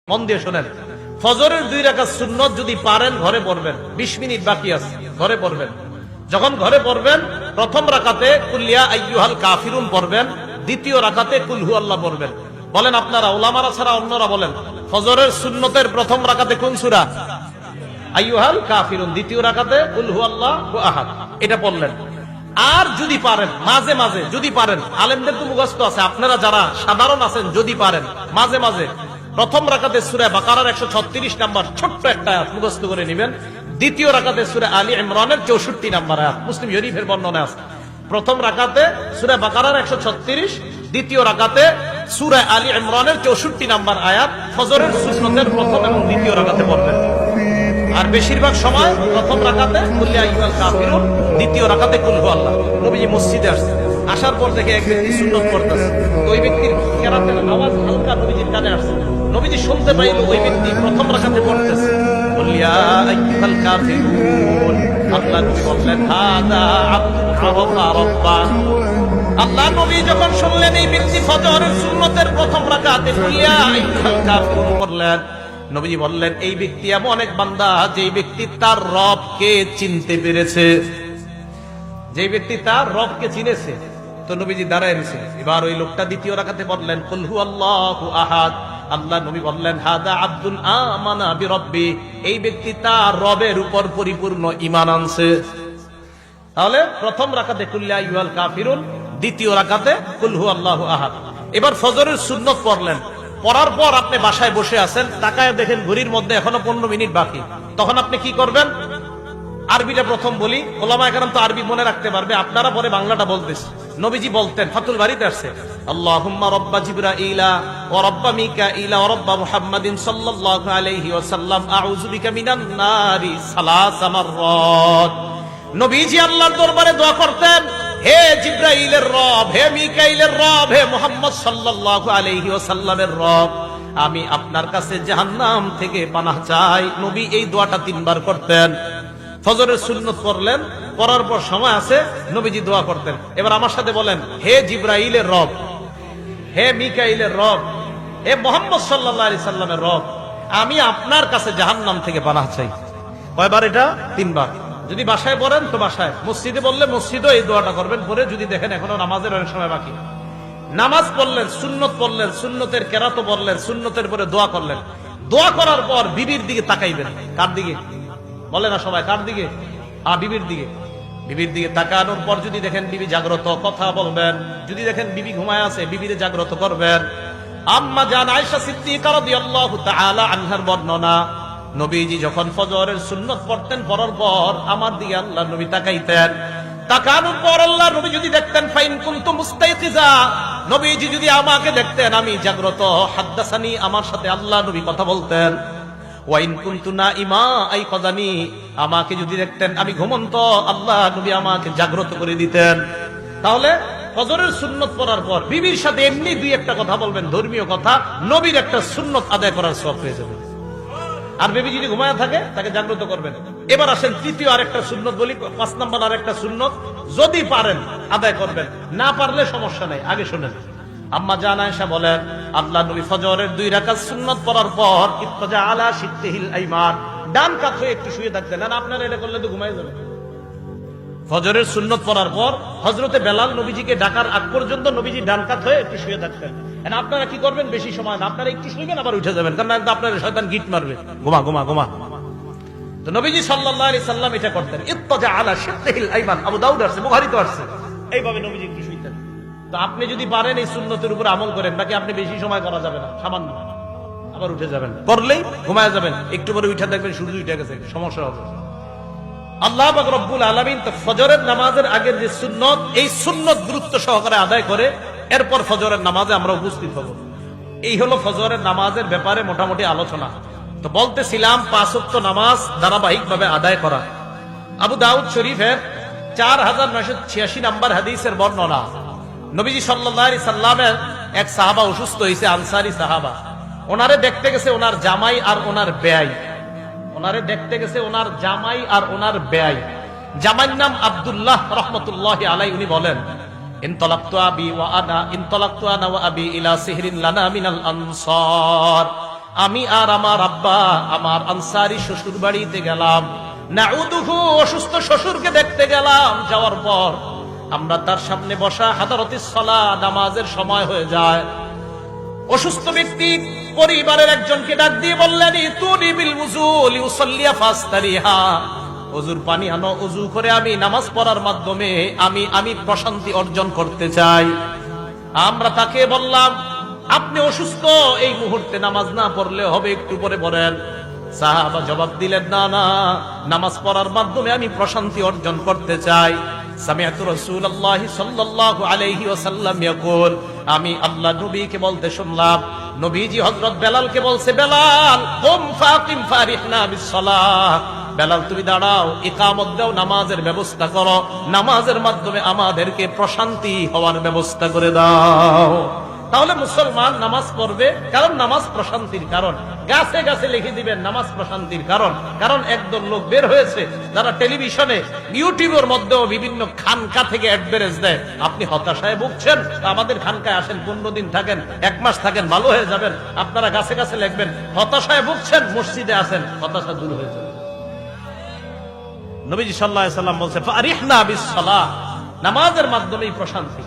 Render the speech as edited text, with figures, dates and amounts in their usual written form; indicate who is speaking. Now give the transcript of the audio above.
Speaker 1: মন দিয়ে শোনেন, ফজরের 2 রাকাত সুন্নত যদি পারেন ঘরে পড়বেন, 20 মিনিট বাকি আছে, ঘরে পড়বেন। যখন ঘরে পড়বেন, প্রথম রাকাতে কুল ইয়া আইয়ুহাল কাফিরুন পড়বেন, দ্বিতীয় রাকাতে কুল হুয়াল্লাহ পড়বেন। বলেন আপনারা, উলামারা ছাড়া অন্যরা বলেন, ফজরের সুন্নতের প্রথম রাকাতে কোন সূরা? আইয়ুহাল কাফিরুন, দ্বিতীয় রাকাতে কুল হুয়াল্লাহু আহাদ, এটা পড়লেন। আর যদি পারেন মাঝে মাঝে, যদি পারেন, আলেমদের তো মুখস্থ আছে, আপনারা যারা সাধারণ আছেন যদি পারেন মাঝে মাঝে প্রথম রাকাতে সূরা বাকারার 136 নাম্বার ছোট্ট একটা আয়াত মুখস্থ করে নেবেন, দ্বিতীয় রাকাতে সূরা আলী ইমরানের 64 নাম্বার আয়াত মুসলিম শরীফের বর্ণনা আছে। প্রথম রাকাতে সূরা বাকারার 136, দ্বিতীয় রাকাতে সূরা আলী ইমরানের 64 নাম্বার আয়াত ফজরের সুন্নতের প্রথম এবং দ্বিতীয় রাকাতে পড়বেন। আর বেশিরভাগ সময় প্রথম রাকাতে কুল ইয়া আইয়ুহাল কাফিরুন, দ্বিতীয় রাকাতে কুল হুয়াল্লাহ। নবীজি মসজিদে আসছে, আসার পর দেখে এক ব্যক্তি সুন্নত পড়তেছে, ওই ব্যক্তির কেরাতের আওয়াজ হালকা নবীজির কানে আসছে। নবীজি শুনতে পাইল ওই ব্যক্তি প্রথম রাকাতে পড়তেছে কুল ইয়া আইয়ুহাল কাফিরুন। আল্লাহ নবী বললেন হাদা আবদুন আরাফা রাব্বা। আল্লাহ নবী যখন শুনলেন এই ব্যক্তি ফজরের সুন্নতের প্রথম রাকাতে কুল ইয়া আইয়ুহাল কাফিরুন পড়লেন, নবীজি বললেন এই ব্যক্তি এমন এক বান্দা যে ব্যক্তি তার রবকে চিনতে পেরেছে, যে ব্যক্তি তার রবকে চিনেছে। তো নবীজি দাঁড়ায় রয়েছে। এবার ওই লোকটা দ্বিতীয় রাকাতে বললেন কুল হুয়াল্লাহু আহাদ। আল্লাহ নবী বললেন হাদা আব্দুন আমানা বিরব্বি, এই ব্যক্তি তার রবের উপর পরিপূর্ণ ঈমান আনছে। তাহলে প্রথম রাকাতে কুল ইয়া আইয়ুহাল কাফিরুন, দ্বিতীয় রাকাতে কুল হুয়াল্লাহু আহাদ। এবার ফজরের সুন্নত পড়লেন, পড়ার পর আপনি বাসায় বসে আছেন, তাকায় দেখেন ঘড়ির মধ্যে এখনো 15 মিনিট বাকি। তখন আপনি কি করবেন? আরবিটা প্রথম বলি, ওলামায়ে কেরাম তো আরবি মনে রাখতে পারবে, আপনারা পরে বাংলাটা বলতেছে। নবীজি বলতেন, ফাতুল বারীতে আসছে, আল্লাহুম্মা রাব্বা জিবরাইলা ওয়া রাব্বা মিকাইলা ওয়া রাব্বা মুহাম্মাদিন সাল্লাল্লাহু আলাইহি ওয়াসাল্লাম আউযু বিকা মিনান নারি সালাসা মাররাত। নবীজি আল্লাহর দরবারে দোয়া করতেন, হে জিবরাইলের রব, হে মিকাইলের রব, হে মুহাম্মদ সাল্লাল্লাহু আলাইহি ওয়াসাল্লামের রব, আমি আপনার কাছে জাহান্নাম থেকে পানাহ চাই। নবী এই দোয়াটা 3 বার করতেন। ফজরের সুন্নত পড়লেন, পড়ার পর সময় আছে, নবীজি দোয়া করতেন। এবার আমার সাথে বলেন, হে জিবরাইলের রব, হে মিকাইলের রব, হে মুহাম্মদ সাল্লাল্লাহু আলাইহি সাল্লামের রব, আমি আপনার কাছে জাহান্নাম থেকে পানাহ চাই। কয়বার এটা? 3 বার। যদি বাসায় পড়েন তো বাসায়, মসজিদে বললে মসজিদও এই দোয়াটা করবেন। পরে যদি দেখেন এখনো নামাজের অনেক সময় বাকি, নামাজ পড়লেন, সুন্নত পড়লেন, সুন্নতের কেরাত পড়লেন, সুন্নতের পরে দোয়া করলেন। দোয়া করার পর বিবির দিকে তাকাইবেন। কার দিকে? বলে না সবাই, কার দিকে? বিবির দিকে। বিবির দিকে তাকানোর পর যদি দেখেন বিবি জাগ্রত, কথা বলবেন। যদি দেখেন বিবি ঘুমায় আছে, বিবিরে জাগ্রত করবেন। আম্মা জান আয়েশা সিদ্দিকা রাদিয়াল্লাহু তাআলা আনহার বর্ণনা, নবীজি যখন ফজরের সুন্নত পড়তেন, পড়ার পর আমার দিকে আল্লাহ নবী তাকাইতেন। তাকানোর পর আল্লাহ নবী যদি দেখতেন, ফাইন কুনতু মুস্তাইকিজা, নবীজি যদি আমাকে দেখতেন আমি জাগ্রত, হাদ্দাসানি, আমার সাথে আল্লাহ নবী কথা বলতেন। ওয়াইন কুনতু নাইমা আইকাযানি, আমাকে যদি দেখতেন আমি ঘুমন্ত, আল্লাহ নবী আমাকে জাগ্রত করে দিতেন। তাহলে ফজরের সুন্নত পড়ার পর বিবির সাথে এমনি 2-1টা কথা বলবেন, ধর্মীয় কথা, নবীর একটা সুন্নত আদায় করার সওয়াব পেয়ে যাবেন। আর বেবি যদি ঘুমায় থাকে তাকে জাগ্রত করবেন। এবার আসেন তৃতীয় আরেকটা সুন্নত বলি, 5 নম্বর আরেকটা সুন্নত, যদি পারেন আদায় করবেন, না পারলে সমস্যা নাই। আগে শুনেন, আম্মা জান আয়েশা বলেন, আল্লাহ নবী ফজরের 2 রাকাত সুন্নত পড়ার পর ইত্তাজা আলা শিত্তিহিল আইমান, ডান কাত হয়ে একটু শুয়ে থাকতেন। না আপনারা এটা করলে তো ঘুমায় যাবেন। ফজরের সুন্নত পড়ার পর হযরতে বেলাল নবীজিকে ডাকার আগ পর্যন্ত নবীজি ডান কাত হয়ে একটু শুয়ে থাকতেন। আপনারা কি করবেন? বেশি সময় না, আপনারা একটু শুইবেন আবার উঠে যাবেন, কারণ আপনার শয়তান গিট মারবে, ঘুমা ঘুমা ঘুমা। তো নবীজি সাল্লাল্লাহু আলাইহি সাল্লাম এটা করতেন, ইত্তাজা আলা শিত্তিহিল আইমান, আবু দাউদ আসছে, বুখারীতে আসছে, এইভাবে নবীজি একটু শুইতেন। তো আপনি যদি পারেন এই সুন্নতের উপর আমল করেন, বাকি আপনি বেশি সময় করা যাবে না, সামান্য, আবার উঠে যাবেন, করলেই ঘুমায় যাবেন, একটু পরে উঠে দেখবেন সূর্য উঠে গেছে, সমস্যা হবে। আল্লাহ পাক রব্বুল আলামিন তো ফজরের নামাজের আগের যে সুন্নত, এই সুন্নত গুরুত্ব সহকারে আদায় করে এরপর ফজরের নামাজে আমরা উপস্থিত হব। এই হলো ফজরের নামাজের ব্যাপারে মোটামুটি আলোচনা। তো বলতেছিলাম 5 ওয়াক্ত নামাজ ধারাবাহিকভাবে আদায় করা। আবু দাউদ শরীফের 4986 নম্বর হাদিসের বর্ণনা, নবীজি সাল্লাল্লাহু আলাইহি সাল্লামের এক সাহাবা অসুস্থ হয়েছে, আনসারী সাহাবা। ওনারে দেখতে গেছে ওনার জামাই আর ওনার বেয়াই, ওনারে দেখতে গেছে ওনার জামাই আর ওনার বেয়াই। জামাইর নাম আব্দুল্লাহ রাহমাতুল্লাহি আলাইহি। উনি বলেন, ইনতালাকতু আবি ওয়া আনা ইলা সিহরিন লানা মিনাল আনসার, আমি আর আমার আব্বা আমার আনসারি শ্বশুর বাড়িতে গেলাম, নাউদুহু অসুস্থ শ্বশুরকে দেখতে গেলাম। যাওয়ার পর আমরা তার সামনে বসা, হাদারতিস সালাহ নামাজের সময় হয়ে যায়। অসুস্থ ব্যক্তি পরিবারের একজনকে ডাক দিয়ে বললেন, ইতুনি বিল উযু লিউসাল্লিয়া ফাস্তারিহা, ওযুর পানি আনো, ওযু করে আমি নামাজ পড়ার মাধ্যমে আমি প্রশান্তি অর্জন করতে চাই। আমরা তাকে বললাম, আপনি অসুস্থ, এই মুহূর্তে নামাজ না পড়লে হবে, একটু পরে পড়েন। সাহাবা জবাব দিলেন, না না, নামাজ পড়ার মাধ্যমে আমি প্রশান্তি অর্জন করতে চাই। সামিআতু রাসূলুল্লাহ সাল্লাল্লাহু আলাইহি ওয়াসাল্লাম ইয়াকুল, আমি আল্লাহ নবীকে বলতে শুনলাম, নবীজি হযরত বেলালকে বলছে, বেলাল কুম ফাকিম ফারিহনা বিসসালাহ, বেলাল তুমি দাঁড়াও, ইকামত দাও, নামাজের ব্যবস্থা করো, নামাজের মাধ্যমে আমাদেরকে প্রশান্তি হওয়ার ব্যবস্থা করে দাও। তাহলে মুসলমান নামাজ পড়বে, কারণ নামাজ প্রশান্তির কারণ। গাছে গাছে লিখে দিবেন নামাজ প্রশান্তির কারণ। কারণ একদল লোক বের হয়েছে যারা টেলিভিশনে, ইউটিউবের মধ্যেও বিভিন্ন খানকা থেকে অ্যাডভারেজ দেয়। আপনি হতাশায় ভুগছেন, আমাদের খানকায় আসেন, 15 দিন থাকেন, 1 মাস থাকেন, ভালো হয়ে যাবেন। আপনারা গাছে গাছে লিখবেন, হতাশায় ভুগছেন, মসজিদে আসেন, হতাশা দূর হয়ে যাবে। নবীজি সাল্লাল্লাহু আলাইহি ওয়াসাল্লাম বলছে, ফারিহনা বিসসালাহ, নামাজের মাধ্যমেই প্রশান্তি।